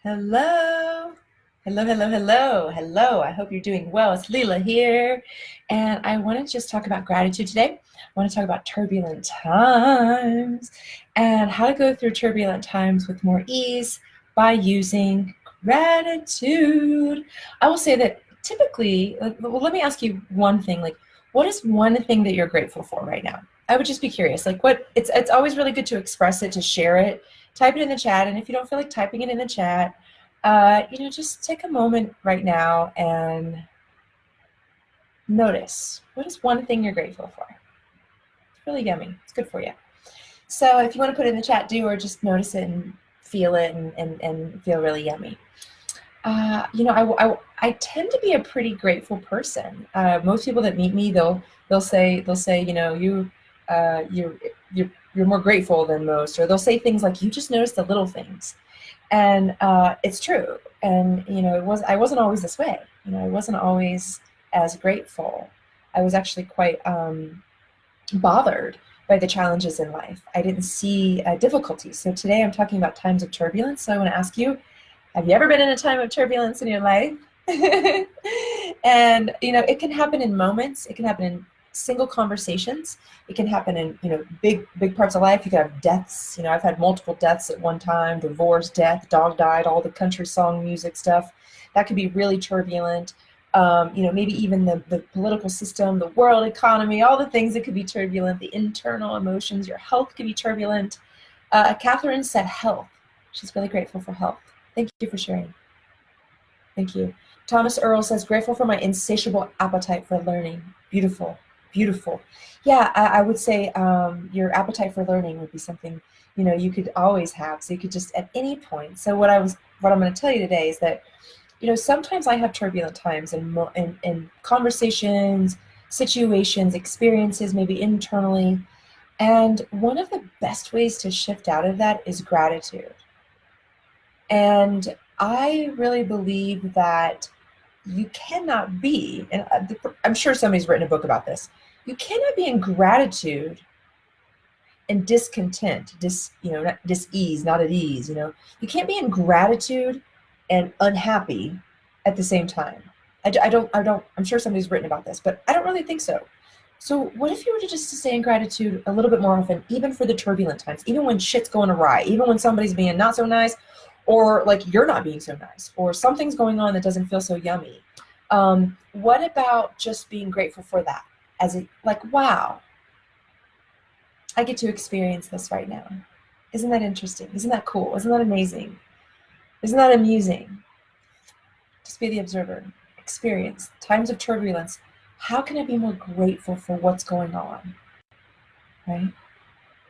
Hello. Hello, hello, hello, hello. I hope you're doing well. It's Lila here. And I want to just talk about gratitude today. I want to talk about turbulent times and how to go through turbulent times with more ease by using gratitude. I will say that typically, well, let me ask you one thing. What is one thing that you're grateful for right now? I would just be curious. It's always really good to express it, to share it. Type it in the chat, and if you don't feel like typing it in the chat, just take a moment right now and notice what is one thing you're grateful for. It's really yummy. It's good for you. So if you want to put it in the chat, do, or just notice it and feel it and feel really yummy. I tend to be a pretty grateful person. Most people that meet me, they'll say, you're more grateful than most, or they'll say things like, you just notice the little things. And it's true. And I wasn't always this way. I wasn't always as grateful. I was actually quite bothered by the challenges in life. I didn't see difficulties. So today I'm talking about times of turbulence. So I want to ask you, have you ever been in a time of turbulence in your life? And it can happen in moments. It can happen in single conversations. It can happen in big parts of life. You could have deaths. I've had multiple deaths at one time: divorce, death, dog died, all the country song music stuff. That could be really turbulent. Maybe even the political system, the world economy, all the things that could be turbulent. The internal emotions, your health could be turbulent. Catherine said health. She's really grateful for health. Thank you for sharing. Thank you. Thomas Earl says, grateful for my insatiable appetite for learning. Beautiful. Beautiful. Yeah, I would say your appetite for learning would be something you could always have. So you could just at any point. So what I'm going to tell you today is that sometimes I have turbulent times in conversations, situations, experiences, maybe internally. And one of the best ways to shift out of that is gratitude. And I really believe that you cannot be, and I'm sure somebody's written a book about this, you cannot be in gratitude and discontent, not dis-ease, not at ease, You can't be in gratitude and unhappy at the same time. I'm sure somebody's written about this, but I don't really think so. So what if you were to just stay in gratitude a little bit more often, even for the turbulent times, even when shit's going awry, even when somebody's being not so nice, or like you're not being so nice, or something's going on that doesn't feel so yummy. What about just being grateful for that? Wow, I get to experience this right now. Isn't that interesting? Isn't that cool? Isn't that amazing? Isn't that amusing? Just be the observer. Experience times of turbulence. How can I be more grateful for what's going on? Right?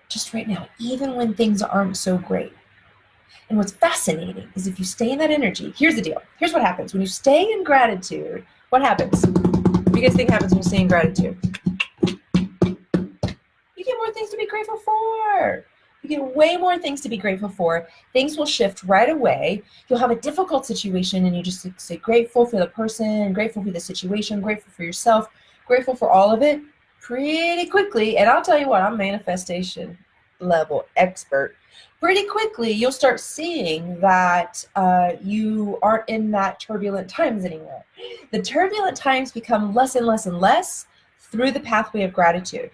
Just right now, even when things aren't so great. And what's fascinating is if you stay in that energy, here's the deal. Here's what happens. When you stay in gratitude, what happens? What do you guys think happens when you stay in gratitude? You get more things to be grateful for. You get way more things to be grateful for. Things will shift right away. You'll have a difficult situation and you just say grateful for the person, grateful for the situation, grateful for yourself, grateful for all of it pretty quickly. And I'll tell you what, I'm a manifestation level expert. Pretty quickly, you'll start seeing that you aren't in that turbulent times anymore. The turbulent times become less and less and less through the pathway of gratitude.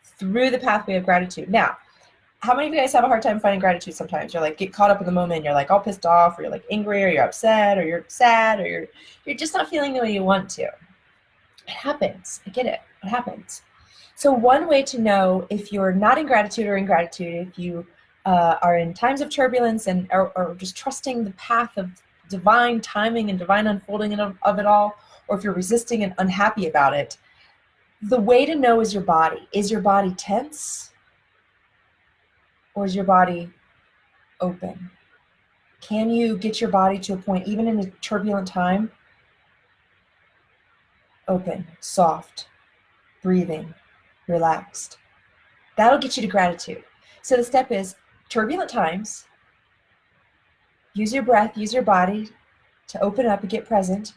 Through the pathway of gratitude. Now, how many of you guys have a hard time finding gratitude sometimes? You're like, get caught up in the moment, you're like all pissed off, or you're like angry, or you're upset, or you're sad, or you're just not feeling the way you want to. It happens. I get it. It happens. So one way to know if you're not in gratitude or in gratitude, if you are in times of turbulence and or just trusting the path of divine timing and divine unfolding of it all, or if you're resisting and unhappy about it, the way to know is your body. Is your body tense? Or is your body open? Can you get your body to a point, even in a turbulent time, open, soft, breathing, relaxed? That'll get you to gratitude. So the step is turbulent times, use your breath, use your body to open up and get present.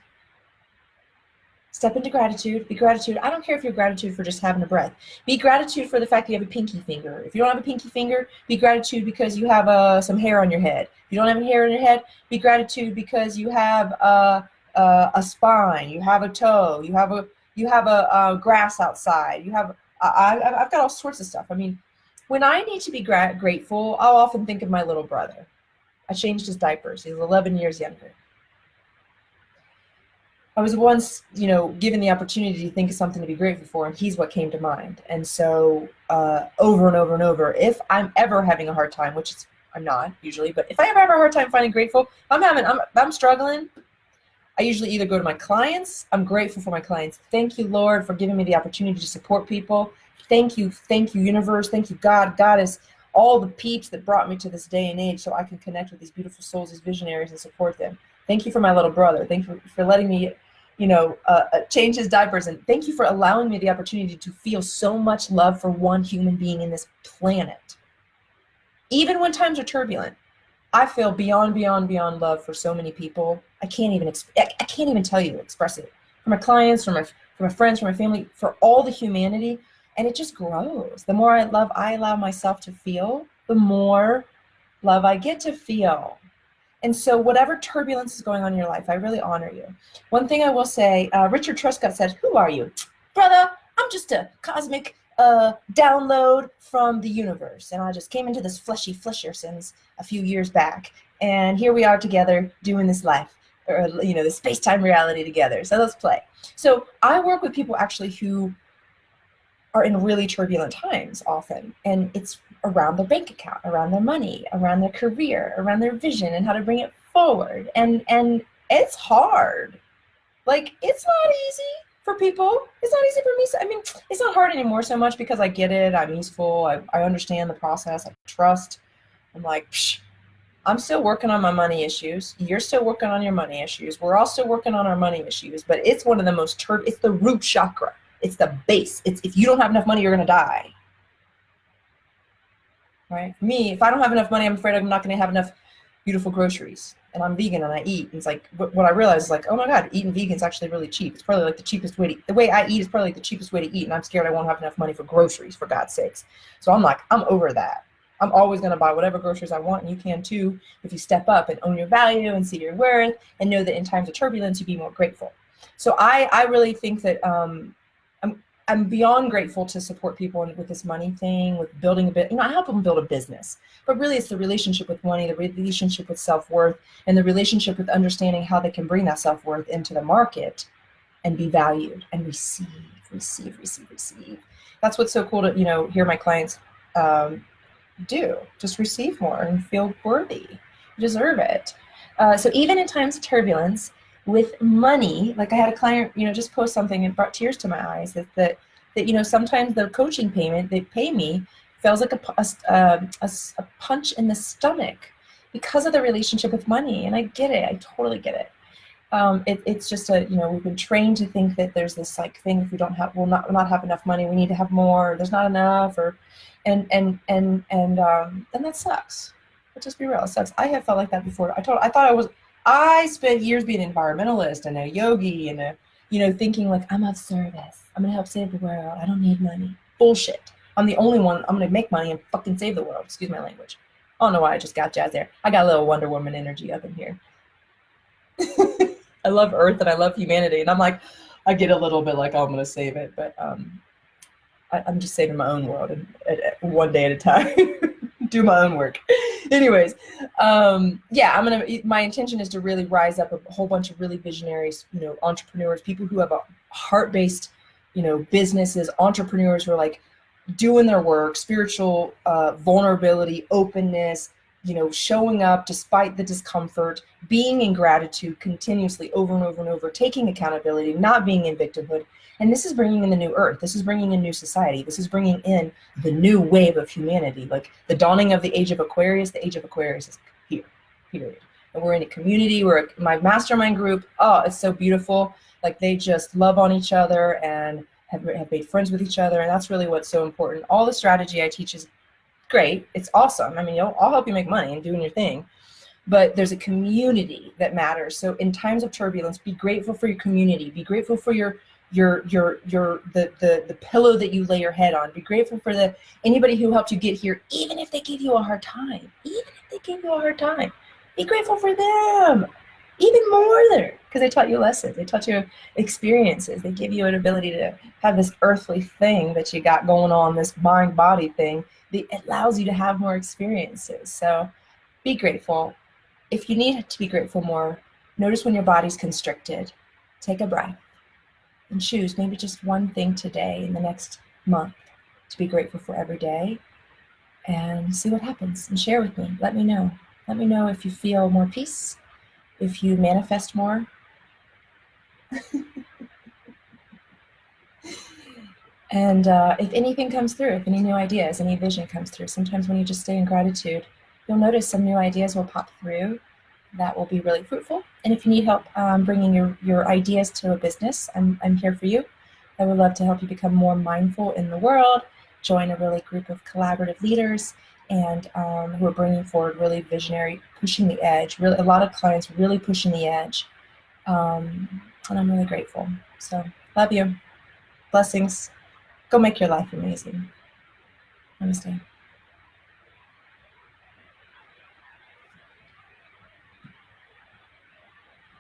Step into gratitude. Be gratitude. I don't care if you're gratitude for just having a breath. Be gratitude for the fact that you have a pinky finger. If you don't have a pinky finger, be gratitude because you have some hair on your head. If you don't have any hair on your head, be gratitude because you have a spine. You have a toe. You have a grass outside. I've got all sorts of stuff. I mean, when I need to be grateful, I'll often think of my little brother. I changed his diapers. He was 11 years younger. I was once, given the opportunity to think of something to be grateful for, and he's what came to mind. And so over and over and over, if I'm ever having a hard time, which I'm not usually, but if I ever have a hard time finding grateful, I'm struggling, I usually either go to my clients. I'm grateful for my clients. Thank you, Lord, for giving me the opportunity to support people. Thank you, universe. Thank you, God. God is all the peeps that brought me to this day and age so I can connect with these beautiful souls, these visionaries, and support them. Thank you for my little brother. Thank you for letting me, change his diapers. And thank you for allowing me the opportunity to feel so much love for one human being in this planet. Even when times are turbulent, I feel beyond love for so many people. I can't even tell you, express it. For my clients, for my friends, for my family, for all the humanity. And it just grows. The more I allow myself to feel, the more love I get to feel. And so whatever turbulence is going on in your life, I really honor you. One thing I will say, Richard Truscott said, "Who are you?" "Brother, I'm just a cosmic download from the universe. And I just came into this fleshy since a few years back. And here we are together doing this life, or, the space-time reality together. So let's play." So I work with people actually who are in really turbulent times often, and it's around their bank account, around their money, around their career, around their vision and how to bring it forward. And it's hard. Like, it's not easy for people. It's not easy for me. I mean, it's not hard anymore so much because I get it. I'm useful. I understand the process. I trust. I'm like, I'm still working on my money issues. You're still working on your money issues. We're all still working on our money issues, but it's one of the most it's the root chakra. It's the base. It's if you don't have enough money, you're going to die. Right? For me, if I don't have enough money, I'm afraid I'm not going to have enough beautiful groceries. And I'm vegan and I eat. And it's like, what I realized is like, oh my God, eating vegan is actually really cheap. It's probably like the cheapest way to eat. The way I eat is probably like the cheapest way to eat. And I'm scared I won't have enough money for groceries, for God's sakes. So I'm like, I'm over that. I'm always going to buy whatever groceries I want. And you can too, if you step up and own your value and see your worth and know that in times of turbulence, you be more grateful. So I really think that I'm beyond grateful to support people with this money thing, with building a bit. I help them build a business, but really it's the relationship with money, the relationship with self-worth, and the relationship with understanding how they can bring that self-worth into the market and be valued and receive. That's what's so cool to, hear my clients do. Just receive more and feel worthy. You deserve it. So even in times of turbulence, with money, like I had a client, just post something and brought tears to my eyes that sometimes the coaching payment they pay me feels like a punch in the stomach because of the relationship with money. And I get it. I totally get it. It's just we've been trained to think that there's this like thing, if we we'll not have enough money, we need to have more, there's not enough, and that sucks. Let's just be real, it sucks. I have felt like that before. I spent years being an environmentalist and a yogi and thinking like, I'm of service. I'm going to help save the world. I don't need money. Bullshit. I'm the only one. I'm going to make money and fucking save the world. Excuse my language. I don't know why I just got jazzed there. I got a little Wonder Woman energy up in here. I love Earth and I love humanity. And I'm like, I get a little bit like, oh, I'm going to save it. But I'm just saving my own world and one day at a time. Do my own work. Anyways, my intention is to really rise up a whole bunch of really visionaries, entrepreneurs, people who have a heart-based, businesses, entrepreneurs who are like doing their work, spiritual vulnerability, openness, showing up despite the discomfort, being in gratitude continuously over and over and over, taking accountability, not being in victimhood. And this is bringing in the new earth. This is bringing in new society. This is bringing in the new wave of humanity, like the dawning of the age of Aquarius. The age of Aquarius is here, period. And we're in a community where my mastermind group, it's so beautiful. Like they just love on each other and have made friends with each other. And that's really what's so important. All the strategy I teach is great. It's awesome. I mean, I'll help you make money and doing your thing. but there's a community that matters. So in times of turbulence, be grateful for your community. Be grateful for the pillow that you lay your head on. Be grateful for anybody who helped you get here, even if they give you a hard time. Even if they give you a hard time, be grateful for them. Even more there, because they taught you lessons. They taught you experiences. They give you an ability to have this earthly thing that you got going on, this mind-body thing that allows you to have more experiences. So be grateful. If you need to be grateful more, notice when your body's constricted. Take a breath and choose maybe just one thing today in the next month to be grateful for every day, and see what happens and share with me. Let me know. Let me know if you feel more peace, if you manifest more. And if anything comes through, if any new ideas, any vision comes through, sometimes when you just stay in gratitude, you'll notice some new ideas will pop through that will be really fruitful. And if you need help bringing your ideas to a business, I'm here for you. I would love to help you become more mindful in the world, join a really group of collaborative leaders, and who are bringing forward really visionary, pushing the edge, really a lot of clients really pushing the edge. And I'm really grateful. So love you. Blessings. Go make your life amazing. Namaste.